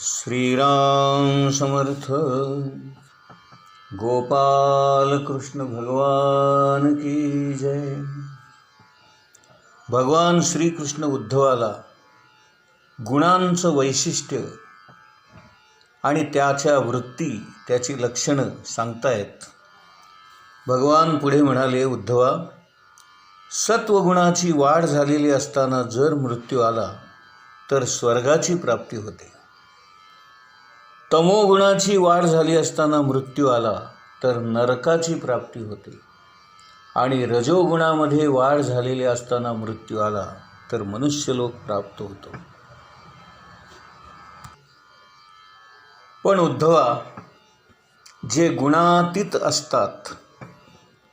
श्रीराम समर्थ. गोपाल कृष्ण भगवान की जय. भगवान श्रीकृष्ण उद्धवाला गुणांचं वैशिष्ट्य आणि त्याच्या वृत्ती, त्याची लक्षणं सांगतायत. भगवान पुढे म्हणाले, उद्धवा, सत्वगुणाची वाढ झालेली असताना जर मृत्यू आला तर स्वर्गाची प्राप्ती होते. तमोगुणाची वाढ झाली असताना मृत्यू आला तर नरकाची प्राप्ती होते. आणि रजोगुणामध्ये वाढ झालेली असताना मृत्यू आला तर मनुष्यलोक प्राप्त होतो. पण उद्धवा, जे गुणातीत असतात,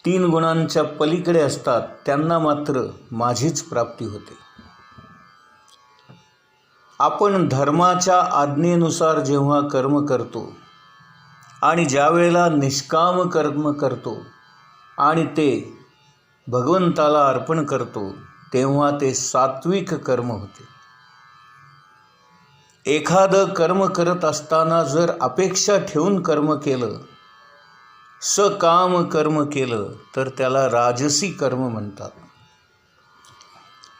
3 गुणांच्या पलीकडे असतात, त्यांना मात्र माझीच प्राप्ती होते. आपण धर्माच्या आज्ञेनुसार जेव्हा कर्म करतो आणि ज्या वेळेला निष्काम कर्म करतो आणि ते भगवंताला अर्पण करतो, तेव्हा ते सात्विक कर्म होते. एखादं कर्म करत असताना जर अपेक्षा ठेवून कर्म केलं, सकाम कर्म केलं, तर त्याला राजसी कर्म म्हणतात.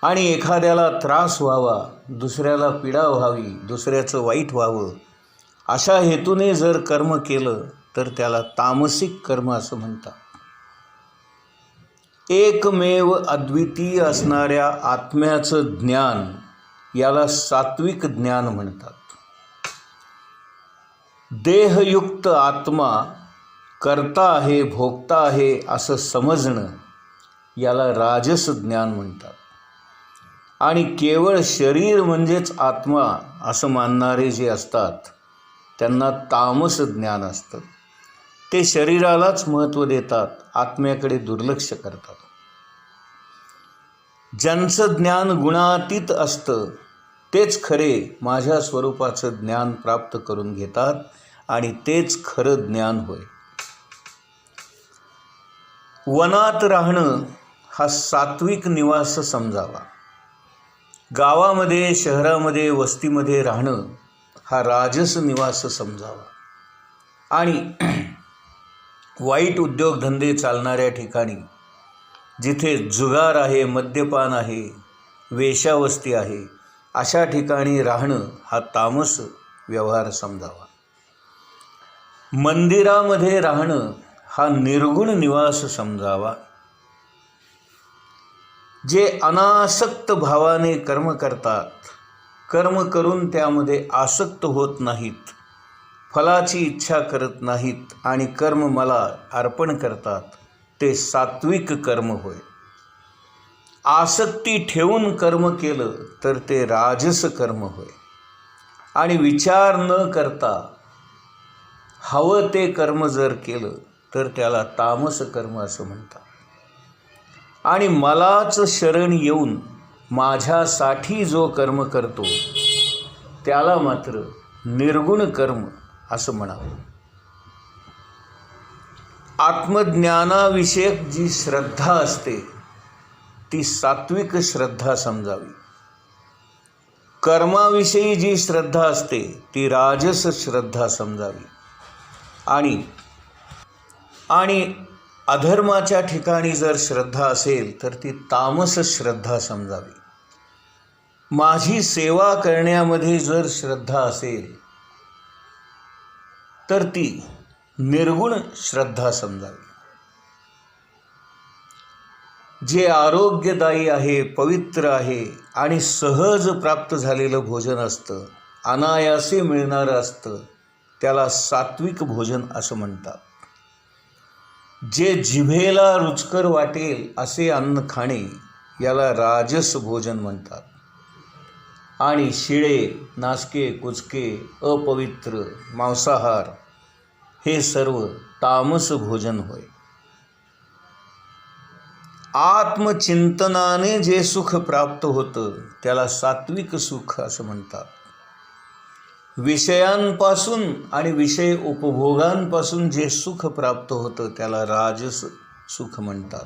आणि एखाद्याला त्रास व्हावा, दुसऱ्याला पीडा व्हावी, दुसऱ्याचं वाईट व्हावं, अशा हेतूने जर कर्म केलं तर त्याला तामसिक कर्म असं म्हणतात. एकमेव अद्वितीय असणाऱ्या आत्म्याचं ज्ञान, याला सात्विक ज्ञान म्हणतात. देहयुक्त आत्मा कर्ता आहे, भोगता आहे असं समजणं, याला राजस ज्ञान म्हणतात. आणि केवळ शरीर म्हणजेच आत्मा असं मानणारे जे असतात, त्यांना तामस ज्ञान असतं. ते शरीरालाच महत्त्व देतात, आत्म्याकडे दुर्लक्ष करतात. ज्यांचं ज्ञान गुणातीत असतं तेच खरे माझ्या स्वरूपाचं ज्ञान प्राप्त करून घेतात आणि तेच खरं ज्ञान होय. वनात राहणं हा सात्विक निवास समजावा. गावामध्ये, शहरामध्ये, वस्तीमध्ये राहणं हा राजस निवास समजावा. आणि वाईट उद्योगधंदे चालणाऱ्या ठिकाणी, जिथे जुगार आहे, मद्यपान आहे, वेश्यावस्ती आहे, अशा ठिकाणी राहणं हा तामस व्यवहार समजावा. मंदिरामध्ये राहणं हा निर्गुण निवास समजावा. जे अनासक्त भावाने कर्म करतात, कर्म करून त्यामध्ये आसक्त होत नाहीत, फलाची इच्छा करत नाहीत आणि कर्म मला अर्पण करतात, ते सात्विक कर्म होय. आसक्ती ठेवून कर्म केलं तर ते राजस कर्म होय. आणि विचार न करता हवं ते कर्म जर केलं तर त्याला तामस कर्म असं म्हणतात. आणि मलाच शरण येऊन माझ्यासाठी जो कर्म करतो त्याला मात्र निर्गुण कर्म असं म्हणावं. आत्मज्ञानाविषयक जी श्रद्धा असते ती सात्विक श्रद्धा समजावी. कर्माविषयी जी श्रद्धा असते ती राजस श्रद्धा समजावी. आणि अधर्माच्या ठिकाणी जर श्रद्धा असेल तर ती तामस श्रद्धा समजावी. माझी सेवा करण्यामध्ये जर श्रद्धा असेल तर ती निर्गुण श्रद्धा समजावी. जे आरोग्यदायी आहे, पवित्र आहे आणि सहज प्राप्त झालेलं भोजन असतं, अनायासे मिळणारं असतं, त्याला सात्विक भोजन असं म्हणतात. जे जिभेला रुचकर वाटेल असे अन्न खाणे, याला राजस भोजन म्हणतात. आणि शिळे, नासके, कुचके, अपवित्र, मांसाहार हे सर्व तामस भोजन होय. आत्मचिंतनाने जे सुख प्राप्त होतं त्याला सात्विक सुख असं म्हणतात. विषयांपासून आणि विषय उपभोगांपासून जे सुख प्राप्त होतं त्याला राजस सुख म्हणतात.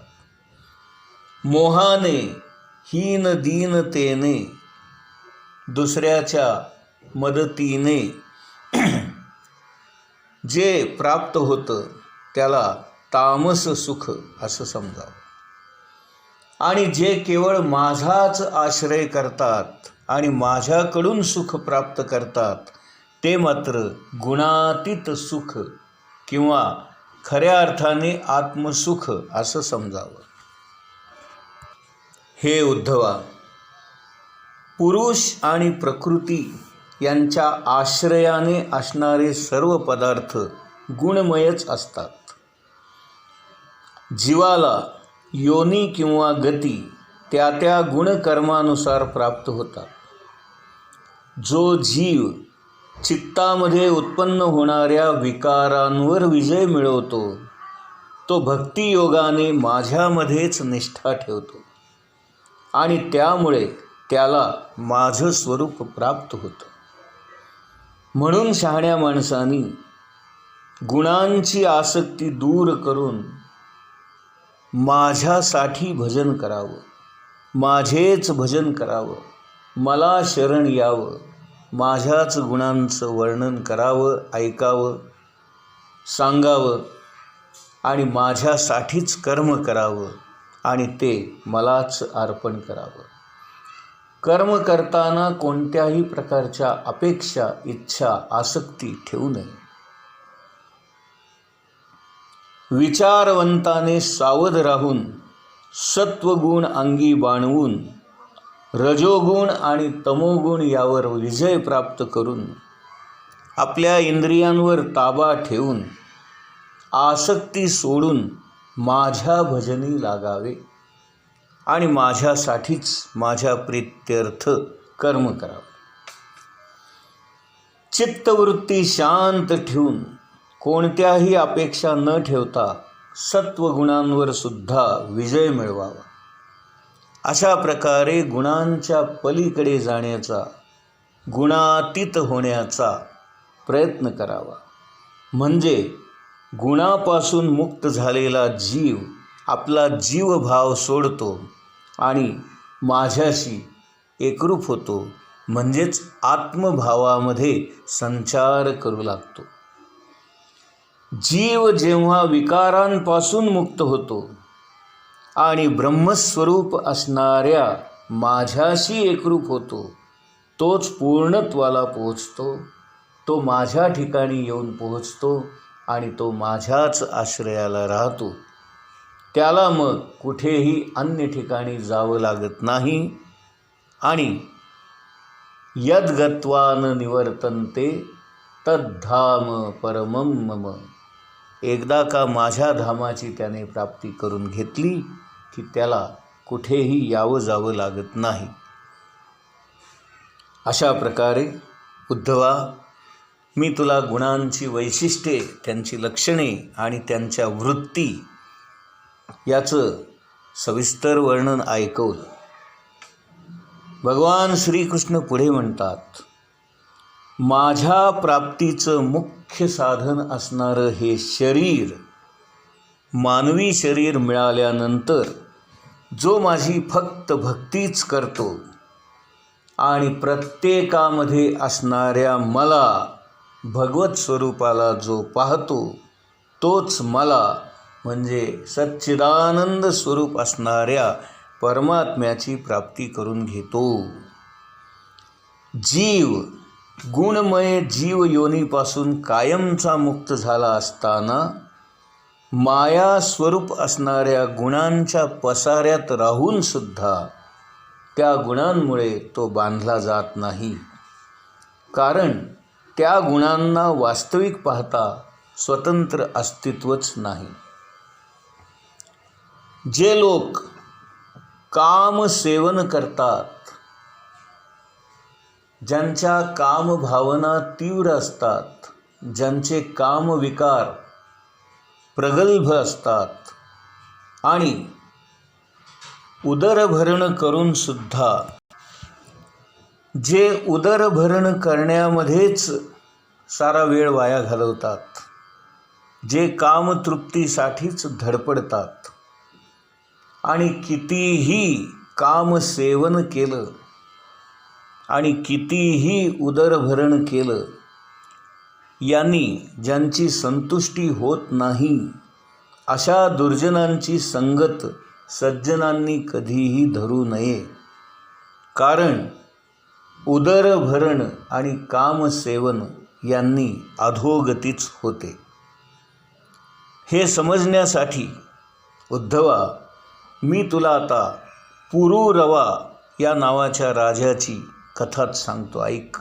मोहाने, हीन दीनतेने, दुसऱ्याच्या मदतीने जे प्राप्त होतं त्याला तामस सुख असं समजावं. आणि जे केवळ माझाच आश्रय करतात आणि माझ्याकडून सुख प्राप्त करतात ते मात्र गुणातीत सुख किंवा खऱ्या अर्थाने आत्मसुख असं समजावं. हे उद्धवा, पुरुष आणि प्रकृती यांच्या आश्रयाने असणारे सर्व पदार्थ गुणमयच असतात. जीवाला योनी किंवा गती त्या त्या गुणकर्मानुसार प्राप्त होतात. जो जीव चित्तामध्ये उत्पन्न होणाऱ्या विकारांवर विजय मिळवतो तो भक्तियोगाने माझ्यामध्येच निष्ठा ठेवतो आणि त्यामुळे त्याला माझं स्वरूप प्राप्त होतं. म्हणून शहाण्या माणसांनी गुणांची आसक्ती दूर करून माझ्यासाठी भजन करावं, माझेच भजन करावं, मला शरण यावं, माझ्याच गुणांचं वर्णन करावं, ऐकावं, सांगावं आणि माझ्यासाठीच कर्म करावं आणि ते मलाच अर्पण करावं. कर्म करताना कोणत्याही प्रकारच्या अपेक्षा, इच्छा, आसक्ती ठेवू नये. विचारवंताने सावध राहून सत्वगुण अंगी बाणवून रजोगुण आणि तमोगुण यावर विजय प्राप्त करून आपल्या इंद्रियांवर ताबा ठेवून आसक्ती सोडून माझ्या भजनी लागावे आणि माझ्यासाठीच माझ्या प्रीत्यर्थ कर्म करावे. चित्तवृत्ती शांत ठेवून कोणत्याही अपेक्षा न ठेवता सत्वगुणांवर सुद्धा विजय मिळवावा. अशा प्रकारे गुणांच्या पलीकडे जाण्याचा, गुणातीत होण्याचा प्रयत्न करावा. म्हणजे गुणापासून मुक्त झालेला जीव आपला जीवभाव सोडतो आणि माझ्याशी एकरूप होतो, म्हणजेच आत्मभावामध्ये संचार करू लागतो. जीव जेव्हा विकारांपासून मुक्त होतो आणि ब्रह्मस्वरूप असणाऱ्या माझ्याशी एकरूप होतो, तोच पूर्णत्वाला पोहोचतो, तो माझ्या ठिकाणी येऊन पोहोचतो आणि तो माझ्याच आश्रयाला राहतो. त्याला मग कुठेही अन्य ठिकाणी जावं लागत नाही आणि यद्गत्वा न निवर्तन्ते तद्धाम परमं मम. एकदा का माझ्या धामाची त्याने प्राप्ती करून घेतली की त्याला कुठेही यावं जावं लागत नाही. अशा प्रकारे उद्धवा, मी तुला गुणांची वैशिष्ट्ये, त्यांची लक्षणे आणि त्यांच्या वृत्ती याचं सविस्तर वर्णन ऐकवलं. भगवान श्रीकृष्ण पुढे म्हणतात, माझ्या प्राप्तीचं मुख्य साधन असणारं हे शरीर, मानवी शरीर मिळाल्यानंतर जो माझी फक्त भक्तीच करतो आणि प्रत्येकामध्ये असणाऱ्या मला, भगवत स्वरूपाला जो पाहतो, तोच मला म्हणजे सच्चिदानंद स्वरूप असणाऱ्या परमात्म्याची प्राप्ती करून घेतो. जीव गुणमय जीव योनीपासून कायमचा मुक्त झाला असताना माया स्वरूप असणाऱ्या गुणांच्या पसाऱ्यात राहून सुद्धा त्या गुणांमुळे तो बांधला जात नाही. कारण त्या गुणांना वास्तविक पाहता स्वतंत्र अस्तित्वच नाही. जे लोक काम सेवन करतात, ज्यांच्या कामभावना तीव्र असतात, ज्यांचे कामविकार प्रगल्भ असतात आणि उदरभरण करून सुद्धा जे उदरभरण करण्यामध्येच सारा वेळ वाया घालवतात, जे कामतृप्तीसाठीच धडपडतात आणि कितीही कामसेवन केलं आणि कितीही उदरभरण केलं यांनी ज्यांची संतुष्टी होत नाही अशा दुर्जनांची संगत सज्जनांनी कधीही धरू नये. कारण उदरभरण आणि कामसेवन यांनी अधोगतीच होते. हे समजण्यासाठी उद्धवा, मी तुला आता पुरुरवा या नावाच्या राजाची कथाच सांगतो, ऐक.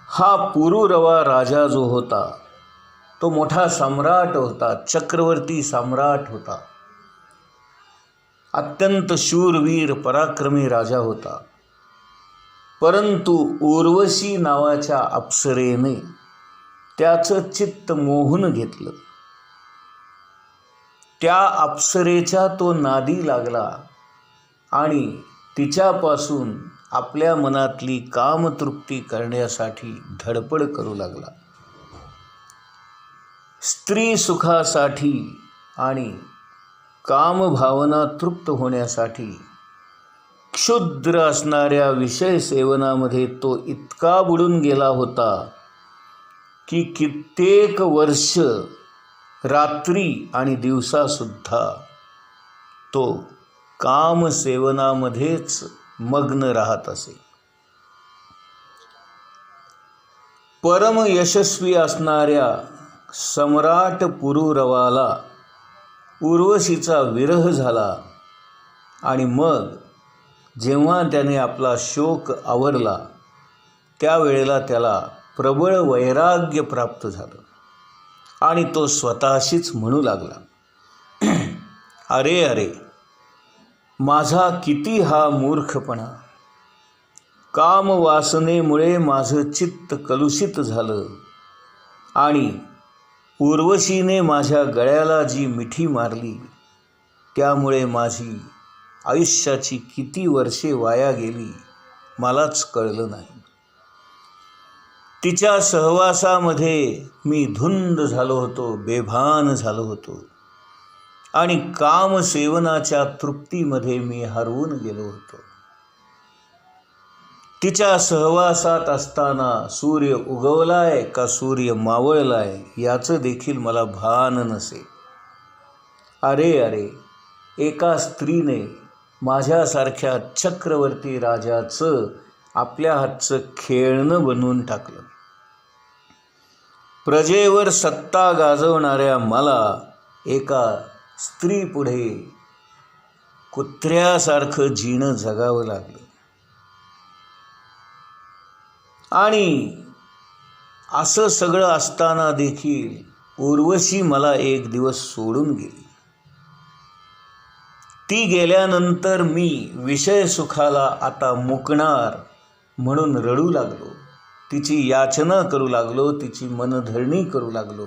हा पुरुरवा राजा जो होता तो मोठा सम्राट होता, चक्रवर्ती सम्राट होता. अत्यंत शूरवीर पराक्रमी राजा होता. परंतु उर्वशी नावाच्या अप्सरेने त्याचं चित्त मोहून घेतलं. त्या अप्सरेच्या तो नादी लागला आणि तिच्यापासून आपल्या मनातली कामतृप्ती करण्यासाठी धडपड करू लागला. स्त्री सुखासाठी आणि कामभावना तृप्त होण्यासाठी क्षुद्र असणाऱ्या विषय सेवनामध्ये तो इतका बुडून गेला होता की कित्येक वर्ष रात्री आणि दिवसासुद्धा तो कामसेवनामध्येच मग्न राहत असे. परम यशस्वी असणाऱ्या सम्राट पुरुरवाला उर्वशीचा विरह झाला आणि मग जेव्हा त्याने आपला शोक आवरला त्यावेळेला त्याला प्रबळ वैराग्य प्राप्त झालं आणि तो स्वतःशीच म्हणू लागला, अरे अरे, माझा किती हा मूर्खपणा. कामवासनेमुळे माझं चित्त कलुषित झालं आणि उर्वशीने माझ्या गळ्याला जी मिठी मारली त्यामुळे माझी आयुष्याची किती वर्षे वाया गेली मलाच कळलं नाही. तिच्या सहवासामध्ये मी धुंद झालो होतो, बेभान झालो होतो आणि कामसेवनाच्या तृप्तीमध्ये मी हरवून गेलो होतो. तिच्या सहवासात असताना सूर्य उगवलाय का सूर्य मावळलाय याचं देखील मला भान नसे. अरे अरे, एका स्त्रीने माझ्यासारख्या चक्रवर्ती राजाचं आपल्या हातचं खेळणं बनवून टाकलं. प्रजेवर सत्ता गाजवणाऱ्या मला एका स्त्रीपुढे कुत्र्यासारखं जीणं जगावं लागलं. आणि असं सगळं असताना देखील उर्वशी मला एक दिवस सोडून गेली. ती गेल्यानंतर मी विषय सुखाला आता मुकणार म्हणून रडू लागलो. तिची याचना करू लागलो, तिची मनधरणी करू लागलो.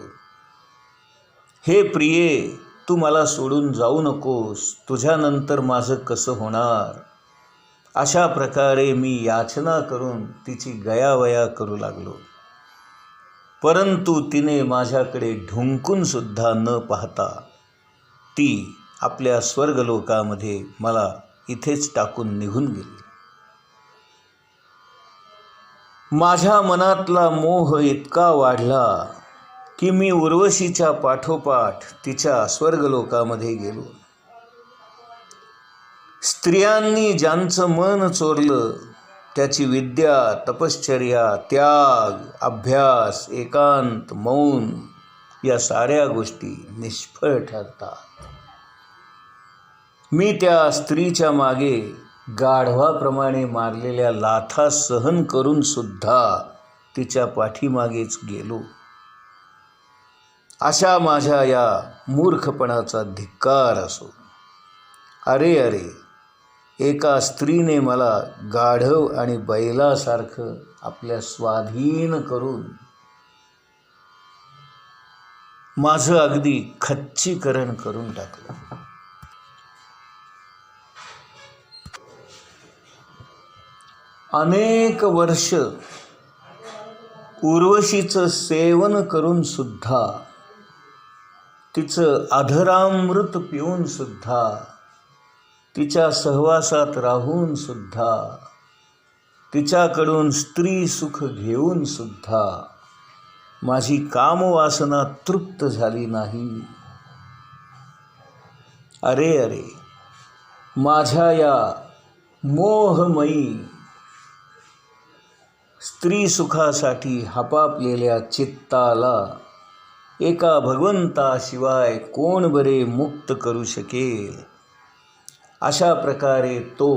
हे प्रिये, तू मला सोडून जाऊ नकोस, तुझ्यानंतर माझं कसं होणार. अशा प्रकारे मी याचना करून तिची गयावया करू लागलो. परंतु तिने माझ्याकडे ढुंकूनसुद्धा न पाहता ती आपल्या स्वर्गलोकामध्ये मला इथेच टाकून निघून गेली. माझ्या मनातला मोह इतका वाढला की मी उर्वशीच्या पाठोपाठ तिच्या स्वर्गलोकामध्ये गेलो. स्त्रियांनी ज्यांचं मन चोरलं त्याची विद्या, तपश्चर्या, त्याग, अभ्यास, एकांत, मौन या साऱ्या गोष्टी निष्फळ ठरतात. मी त्या स्त्रीच्या मागे गाढवाप्रमाणे मारलेल्या लाथा सहन करून सुद्धा तिच्या पाठीमागेच गेलो. अशा माझ्या या मूर्खपणाचा धिक्कार असो. अरे अरे, एका स्त्रीने मला गाढव आणि बैलासारखं आपल्या स्वाधीन करून माझं अगदी खच्चीकरण करून टाकलं. अनेक वर्ष उर्वशीचं सेवन करून सुद्धा, तिचं अधरामृत पिऊन सुद्धा, तिच्या सहवासात राहून सुद्धा, तिच्याकडून स्त्री सुख घेऊन सुद्धा माझी कामवासना तृप्त झाली नाही. अरे अरे, माझ्या या मोहमयी स्त्री सुखासाठी हपापलेल्या चित्ताला एका भगवंताशिवाय कोण बरे मुक्त करू शकेल. अशा प्रकारे तो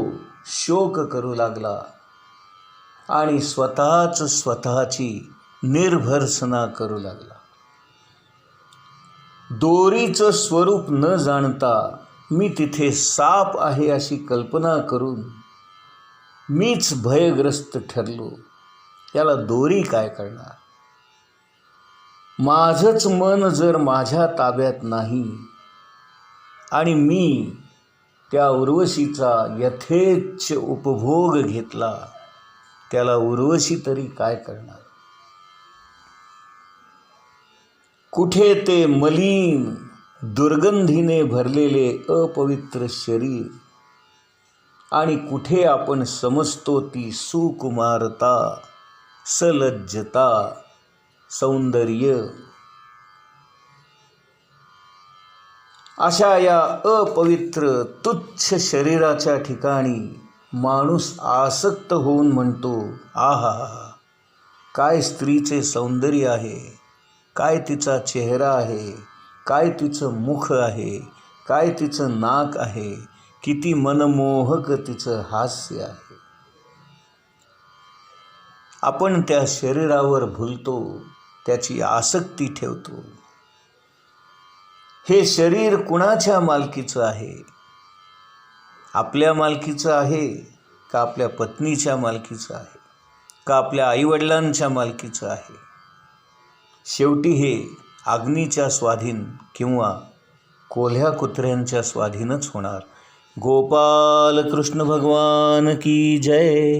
शोक करू लागला आणि स्वतःची निर्भर्सना करू लागला. दोरीचं स्वरूप न जाणता मी तिथे साप आहे अशी कल्पना करून मीच भयग्रस्त ठरलो. याला दोरी काय करणार? माझंच मन जर माझ्या ताब्यात नाही आणि मी त्या उर्वशीचा यथेच्छ उपभोग घेतला, त्याला उर्वशी तरी काय करणार? कुठे ते मलिन दुर्गंधीने भरलेले अपवित्र शरीर आणि कुठे आपण समजतो ती सुकुमारता, सलज्जता, सौंदर्य. अशा या अपवित्र तुच्छ शरीराच्या ठिकाणी माणूस आसक्त होऊन म्हणतो, आहा, काय स्त्रीचे सौंदर्य आहे, काय तिचा चेहरा आहे, काय तिचं मुख आहे, काय तिचं नाक आहे, किती मनमोहक तिचं हास्य आहे. आपण त्या शरीरावर भुलतो, त्याची आसक्ती ठेवतो. हे शरीर कुणाच्या मालकीचं आहे? आपल्या मालकीचं आहे का आपल्या पत्नीच्या मालकीचं आहे का आपल्या आईवडिलांच्या मालकीचं आहे? शेवटी हे अग्नीच्या स्वाधीन किंवा कोल्ह्या कुत्र्यांच्या स्वाधीनच होणार. गोपाल कृष्ण भगवान की जय.